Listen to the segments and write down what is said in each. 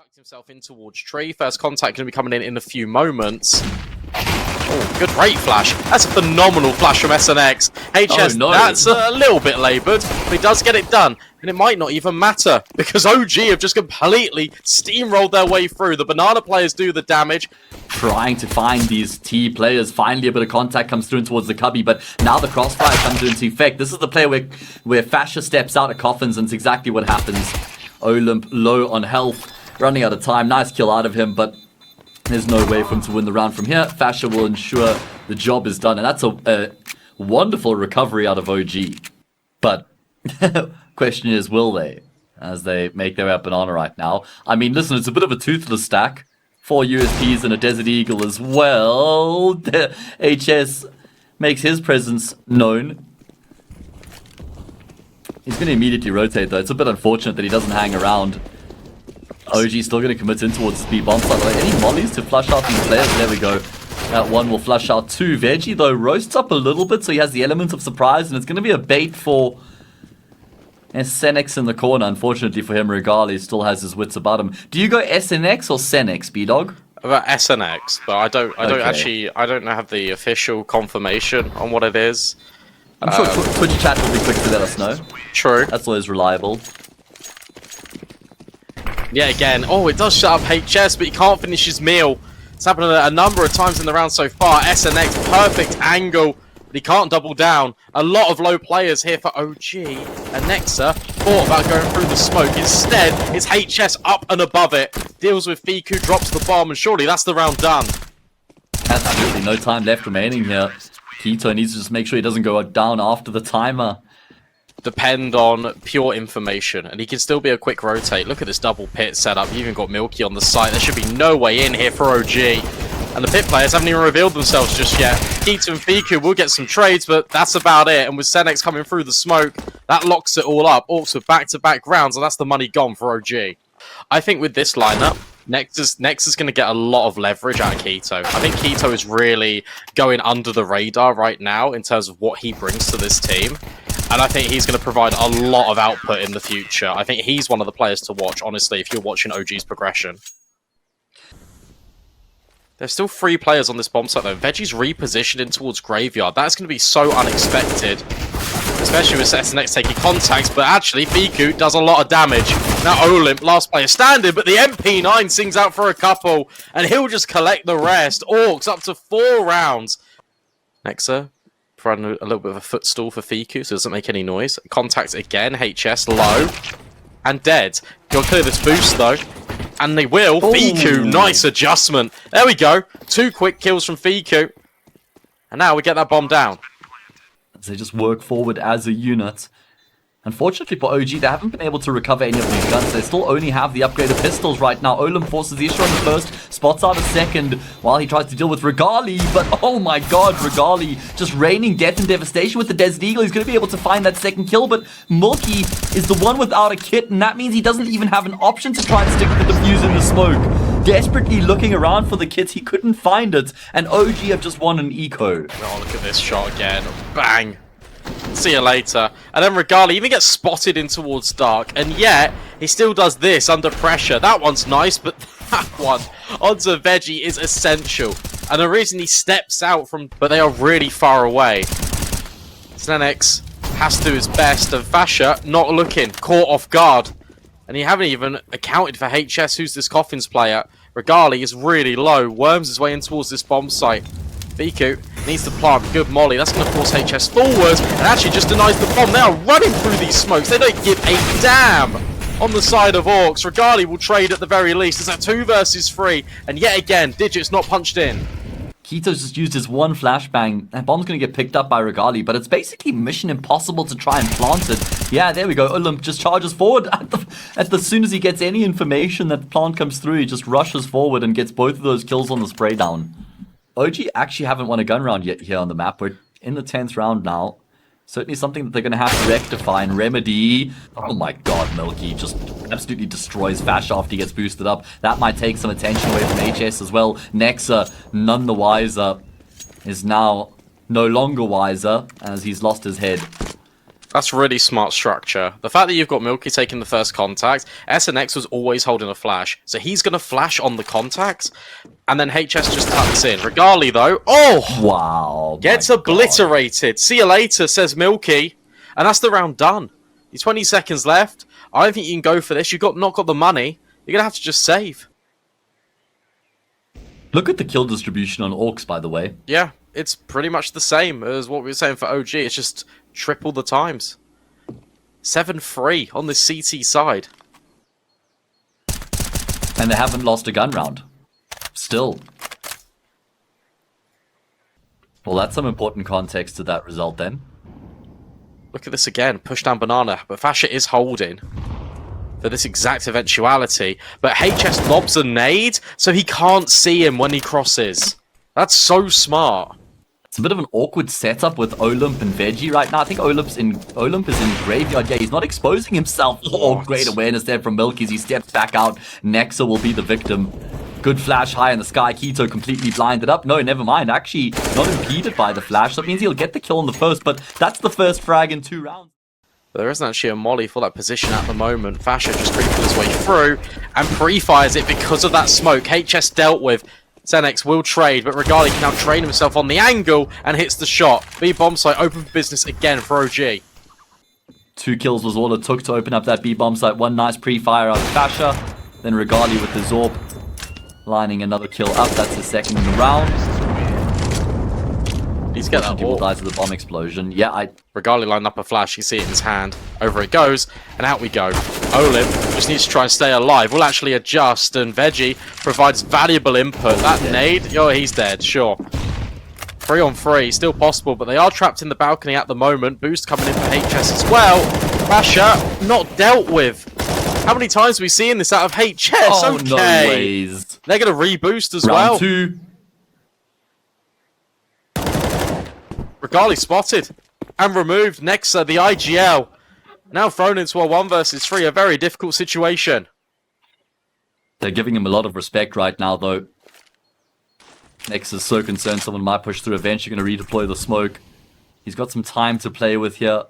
Backed himself in towards tree. First contact going to be coming in a few moments. Oh, good rate flash. That's a phenomenal flash from SNX. HS, that's a little bit laboured, but he does get it done. And it might not even matter, because OG have just completely steamrolled their way through. The banana players do the damage. Trying to find these T players. Finally, a bit of contact comes through towards the cubby, but now the crossfire comes into effect. This is the player where Fasher steps out of coffins, and it's exactly what happens. Olymp low on health, running out of time. Nice kill out of him, but there's no way for him to win the round from here. Fasher will ensure the job is done, and that's a wonderful recovery out of OG. But question is, will they? As they make their way up banana right now. I mean, listen, it's a bit of a toothless stack. 4 USPs and a Desert Eagle as well. HS makes his presence known. He's going to immediately rotate, though. It's a bit unfortunate that he doesn't hang around. OG's still going to commit in towards the speed bomb site. Any mollies to flush out these players? There we go. That one will flush out two. Veggie, though, roasts up a little bit, so he has the element of surprise, and it's going to be a bait for SNX in the corner. Unfortunately for him, Regali still has his wits about him. Do you go SNX or SNX, B-Dog? About SNX, but I don't have the official confirmation on what it is. I'm sure Twitch chat will be quick to let us know. True. That's always reliable. Yeah, again. Oh, it does shut up HS, but he can't finish his meal. It's happened a number of times in the round so far. SNX, perfect angle, but he can't double down. A lot of low players here for OG. And Nexa thought about going through the smoke. Instead, it's HS up and above it. Deals with Fiku, drops the bomb, and surely that's the round done. Absolutely no time left remaining here. Keto needs to just make sure he doesn't go down after the timer. Depend on pure information, and he can still be a quick rotate. Look at this double pit setup. You even got Milky on the site. There should be no way in here for OG. And the pit players haven't even revealed themselves just yet. Keto and Fiku will get some trades, but that's about it. And with Senex coming through the smoke, that locks it all up. Orcs with back-to-back rounds, and that's the money gone for OG. I think with this lineup, Nexus going to get a lot of leverage out of Keto. I think Keto is really going under the radar right now in terms of what he brings to this team. And I think he's going to provide a lot of output in the future. I think he's one of the players to watch, honestly, if you're watching OG's progression. There's still 3 players on this bomb site, though. Veggie's repositioning towards Graveyard. That's going to be so unexpected, especially with SNX taking contacts. But actually, Fiku does a lot of damage. Now Olymp, last player standing, but the MP9 sings out for a couple, and he'll just collect the rest. Orcs up to 4 rounds. Nexa, run a little bit of a footstool for Fiku, so it doesn't make any noise. Contact again, HS low, and dead. You'll clear this boost, though. And they will. Ooh. Fiku, nice adjustment. There we go. 2 quick kills from Fiku. And now we get that bomb down. As they just work forward as a unit. Unfortunately for OG, they haven't been able to recover any of these guns. They still only have the upgraded pistols right now. Olymp forces the issue on the first, spots out a second while he tries to deal with Regali. But oh my god, Regali just raining death and devastation with the Desert Eagle. He's going to be able to find that second kill, but Milky is the one without a kit, and that means he doesn't even have an option to try and stick with the defuse in the smoke. Desperately looking around for the kits, he couldn't find it, and OG have just won an eco. Oh, look at this shot again. Bang. See you later. And then Regali even gets spotted in towards Dark, and yet he still does this under pressure. That one's nice, but that one onto Veggie is essential. And the reason he steps out from, but they are really far away. Senex has to do his best, and Fasher not looking, caught off guard. And you haven't even accounted for HS, who's this Coffins player. Regali is really low, worms his way in towards this bomb site. Fiku needs to plant good molly. That's going to force HS forward and actually just denies the bomb. They are running through these smokes. They don't give a damn on the side of Orcs. Regali will trade at the very least. It's a 2 versus 3. And yet again, Digit's not punched in. Keto's just used his one flashbang. That bomb's going to get picked up by Regali, but it's basically mission impossible to try and plant it. Yeah, there we go. Olymp just charges forward. As soon as he gets any information that plant comes through, he just rushes forward and gets both of those kills on the spray down. OG actually haven't won a gun round yet here on the map. We're in the 10th round now. Certainly something that they're going to have to rectify and remedy. Oh my god, Milky just absolutely destroys Fash after he gets boosted up. That might take some attention away from HS as well. Nexa, none the wiser, is now no longer wiser as he's lost his head. That's really smart structure. The fact that you've got Milky taking the first contact, SNX was always holding a flash, so he's going to flash on the contact, and then HS just tucks in. Regali, though, Wow. Gets obliterated. See you later, says Milky, and that's the round done. You're 20 seconds left. I don't think you can go for this. You've not got the money. You're going to have to just save. Look at the kill distribution on ORKS, by the way. Yeah, it's pretty much the same as what we were saying for OG. It's just triple the times. 7-3 on the CT side. And they haven't lost a gun round. Still. Well, that's some important context to that result then. Look at this again. Push down banana. But Fasher is holding for this exact eventuality. But HS lobs a nade, so he can't see him when he crosses. That's so smart. It's a bit of an awkward setup with Olymp and Veggie right now. I think Olymp is in graveyard. Yeah, he's not exposing himself. Oh, great awareness there from Milky as he steps back out. Nexa will be the victim. Good flash high in the sky. Keto completely blinded up. No, never mind. Actually, not impeded by the flash. That means he'll get the kill on the first, but that's the first frag in 2 rounds. There isn't actually a molly for that position at the moment. Fasher just creeping his way through and pre-fires it because of that smoke. HS dealt with. Xenex will trade, but Regali can now train himself on the angle and hits the shot. B bomb site open for business again for OG. 2 kills was all it took to open up that B bomb site. One nice pre-fire out of Fasher. Then Regali with the Zorb lining another kill up. That's his second in the round. He's got that People dies with the bomb explosion. Yeah, Regali lined up a flash. You see it in his hand. Over it goes, and out we go. Olymp just needs to try and stay alive. We'll actually adjust, and Veggie provides valuable input. That nade, he's dead, sure. 3 on 3, still possible, but they are trapped in the balcony at the moment. Boost coming in for HS as well. Fasher not dealt with. How many times have we seen this out of HS? Oh, okay. no ways. They're going to reboost as Round well. 2. Regali spotted and removed. Nexa, the IGL, now thrown into a 1 versus 3, a very difficult situation. They're giving him a lot of respect right now, though. Nexa is so concerned someone might push through. Eventually going to redeploy the smoke. He's got some time to play with here.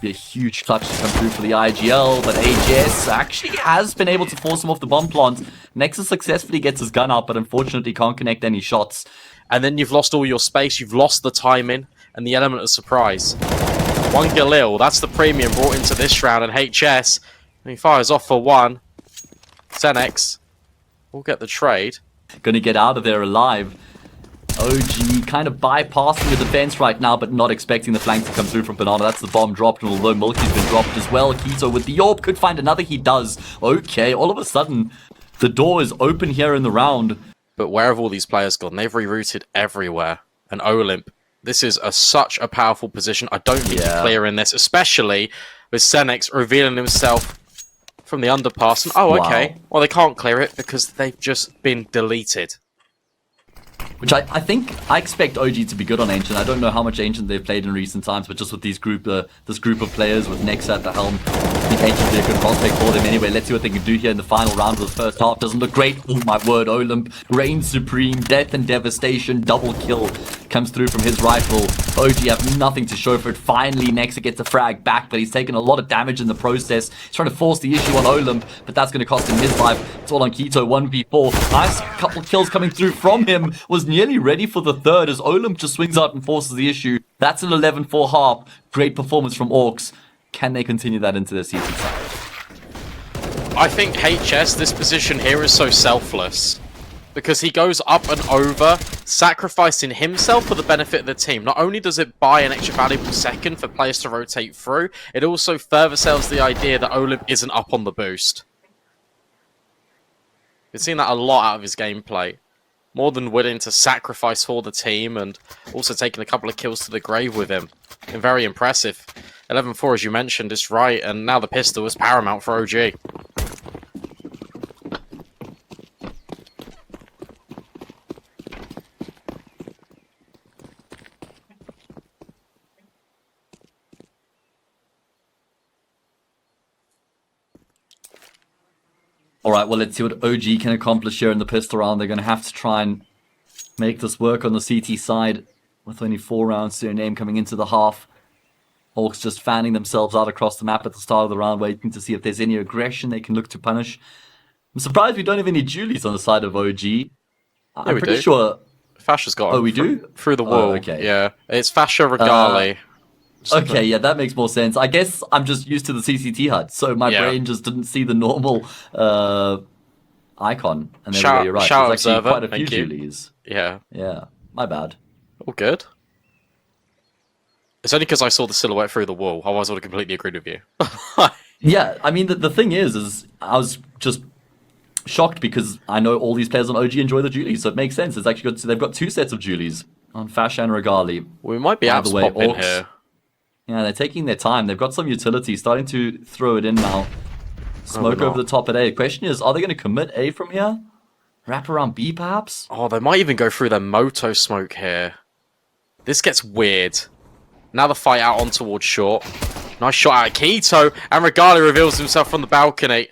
Be a huge clutch to come through for the IGL, but AJS actually has been able to force him off the bomb plant. Nexa successfully gets his gun out, but unfortunately can't connect any shots. And then you've lost all your space, you've lost the timing, and the element of surprise. 1 Galil, that's the premium brought into this round, and HS, he fires off for 1. Xenex will get the trade. Gonna get out of there alive. OG kind of bypassing the defense right now, but not expecting the flank to come through from Banana. That's the bomb dropped, and although Milky's been dropped as well, Keto with the Orb could find another. He does. Okay, all of a sudden, the door is open here in the round. But where have all these players gone? They've rerouted everywhere. And Olymp, this is such a powerful position. I don't think you're clearing this, especially with Xenex revealing himself from the underpass. And, okay. Well, they can't clear it because they've just been deleted. Which I think I expect OG to be good on Ancient. I don't know how much Ancient they've played in recent times, but just with this group of players with Nexa at the helm, I think Ancient will be a good prospect for them anyway. Let's see what they can do here in the final round of the first half. Doesn't look great. Oh my word, Olymp reigns supreme. Death and devastation. Double kill comes through from his rifle. OG have nothing to show for it. Finally, Nexa gets a frag back, but he's taken a lot of damage in the process. He's trying to force the issue on Olymp, but that's going to cost him his life. It's all on Keto. 1v4. Nice couple kills coming through from him. Was nearly ready for the third as Olymp just swings out and forces the issue. That's an 11-4 half. Great performance from ORKS. Can they continue that into their season side? I think HS, this position here is so selfless. Because he goes up and over, sacrificing himself for the benefit of the team. Not only does it buy an extra valuable second for players to rotate through, it also further sells the idea that Olymp isn't up on the boost. We've seen that a lot out of his gameplay. More than willing to sacrifice for the team and also taking a couple of kills to the grave with him. And very impressive. 11-4 as you mentioned is right, and now the pistol is paramount for OG. Alright, well, let's see what OG can accomplish here in the pistol round. They're going to have to try and make this work on the CT side with only 4 rounds to their name coming into the half. Orcs just fanning themselves out across the map at the start of the round, waiting to see if there's any aggression they can look to punish. I'm surprised we don't have any Julies on the side of OG. I'm we pretty do. sure... Fasha's got him. Oh, we do? Through the wall. Oh, okay. Yeah. It's Fasha Regali. Okay, yeah, that makes more sense. I guess I'm just used to the CCT HUD, so my brain just didn't see the normal icon. And there we go, you're right. Shout There's actually observer. quite a few Thank you. Julies. Yeah. Yeah, my bad. All good. It's only because I saw the silhouette through the wall. Otherwise, I would have completely agreed with you. Yeah, I mean, the thing is I was just shocked because I know all these players on OG enjoy the Julies, so it makes sense. It's actually they've got 2 sets of Julies on Fasha and Regali. We might be By out the to way, pop in Orcs- here. Yeah, they're taking their time. They've got some utility, starting to throw it in now. Smoke not. over the top at A. The question is, are they going to commit A from here? Wrap around B, perhaps? Oh, they might even go through their moto smoke here. This gets weird. Now the fight out on towards short. Nice shot out of Keto, and Regali reveals himself from the balcony.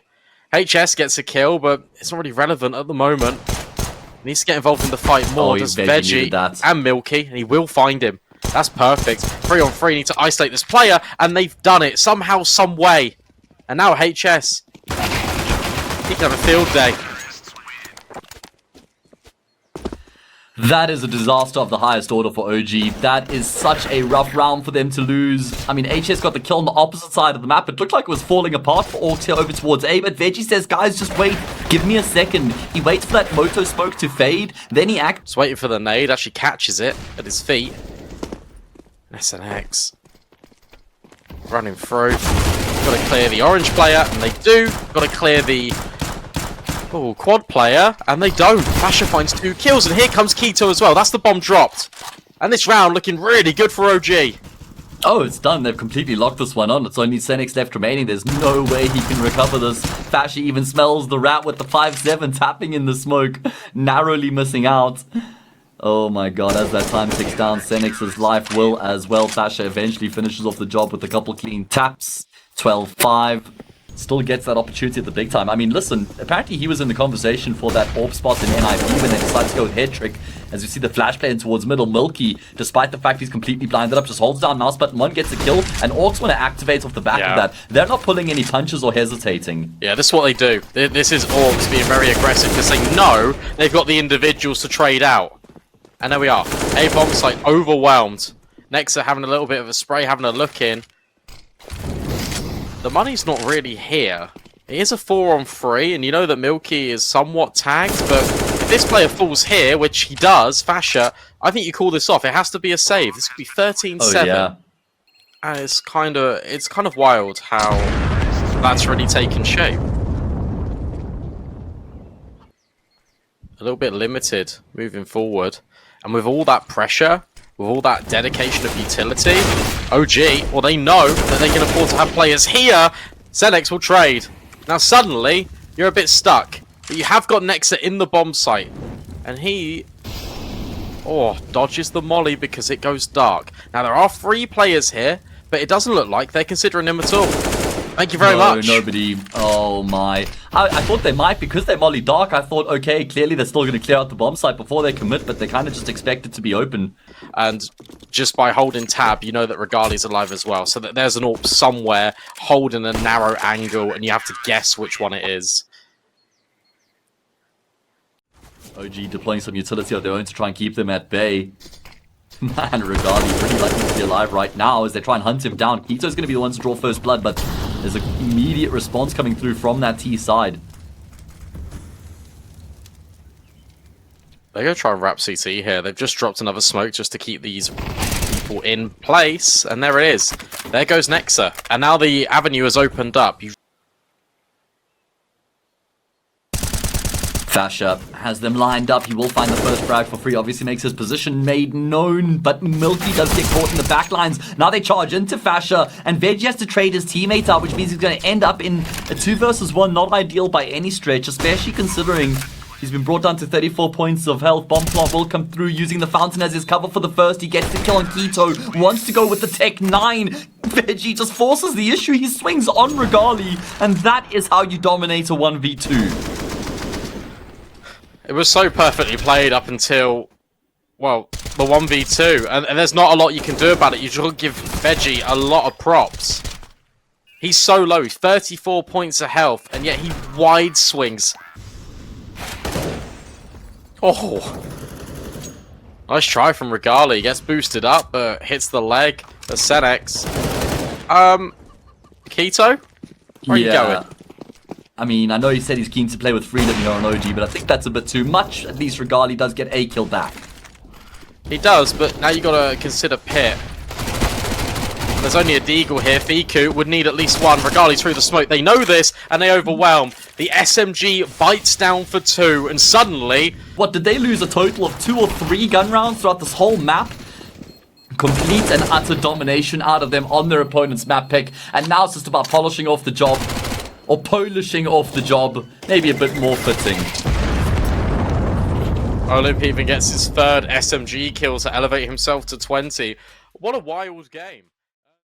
HS gets a kill, but it's not really relevant at the moment. He needs to get involved in the fight more. Oh, Does Veggie needed that. and Milky, and he will find him. That's perfect. 3-on-3, need to isolate this player, and they've done it somehow, some way. And now HS. He can have a field day. That is a disaster of the highest order for OG. That is such a rough round for them to lose. I mean, HS got the kill on the opposite side of the map. It looked like it was falling apart for Orcs here over towards A, but Veggie says, guys, just wait. Give me a second. He waits for that moto smoke to fade. Then he acts. Just waiting for the nade, actually catches it at his feet. SNX. Running through. Got to clear the orange player, and they do. Got to clear the quad player, and they don't. Fasha finds 2 kills, and here comes Keto as well. That's the bomb dropped. And this round looking really good for OG. Oh, it's done. They've completely locked this one on. It's only Senix left remaining. There's no way he can recover this. Fasha even smells the rat with the 5-7 tapping in the smoke, narrowly missing out. Oh my god, as that time ticks down, Senix's life will as well. Fasha eventually finishes off the job with a couple clean taps. 12-5. Still gets that opportunity at the big time. I mean, listen, apparently he was in the conversation for that AWP spot in NIP when they decided to go with head trick. As you see the flash play in towards middle, Milky, despite the fact he's completely blinded up, just holds down mouse button 1, gets a kill, and Orcs want to activate off the back of that. They're not pulling any punches or hesitating. Yeah, this is what they do. This is Orcs being very aggressive because they know they've got the individuals to trade out. And there we are. A-bomb site overwhelmed. Nexa having a little bit of a spray, having a look in. The money's not really here. It is a 4-on-3, and you know that Milky is somewhat tagged, but if this player falls here, which he does, Fasha, I think you call this off. It has to be a save. This could be 13-7. Oh, yeah. And it's kind of wild how that's really taken shape. A little bit limited moving forward. And with all that pressure, with all that dedication of utility, OG, well, they know that they can afford to have players here. Zenex will trade. Now, suddenly, you're a bit stuck. But you have got Nexa in the bomb site. And he... dodges the molly because it goes dark. Now, there are 3 players here, but it doesn't look like they're considering him at all. Thank you very much. Nobody. Oh my. I thought they might because they molly dark. I thought, okay, clearly they're still going to clear out the bomb site before they commit, but they kind of just expect it to be open. And just by holding tab, you know that Regali's alive as well. So that there's an AWP somewhere holding a narrow angle, and you have to guess which one it is. OG deploying some utility of their own to try and keep them at bay. Man, Regali pretty lucky to be alive right now as they try and hunt him down. Keto's going to be the ones to draw first blood, but there's an immediate response coming through from that T side. They're going to try and wrap CT here. They've just dropped another smoke just to keep these people in place. And there it is. There goes Nexa. And now the avenue has opened up. Fasha has them lined up. He will find the first frag for free. Obviously makes his position made known, but Milky does get caught in the back lines. Now they charge into Fasha, and Veggie has to trade his teammate out, which means he's going to end up in a 2 versus 1. Not ideal by any stretch, especially considering he's been brought down to 34 points of health. Bomb plant will come through using the fountain as his cover for the first. He gets the kill on Keto. Wants to go with the Tech 9. Veggie just forces the issue. He swings on Regali, and that is how you dominate a 1v2. It was so perfectly played up until, well, the 1v2, and there's not a lot you can do about it. You just give Veggie a lot of props. He's so low, he's 34 points of health, and yet he wide swings. Oh. Nice try from Regali. Gets boosted up, but hits the leg. The Senex. Keto? Where are you going? I mean, I know he said he's keen to play with freedom here on OG, but I think that's a bit too much. At least Regali does get a kill back. He does, but now you gotta consider Pit. There's only a Deagle here. Fiku would need at least one. Regali through the smoke. They know this, and they overwhelm. The SMG bites down for 2, and suddenly... What, did they lose a total of 2 or 3 gun rounds throughout this whole map? Complete and utter domination out of them on their opponent's map pick, and now it's just about polishing off the job, or polishing off the job, maybe a bit more fitting. Olymp even gets his 3rd SMG kill to elevate himself to 20. What a wild game.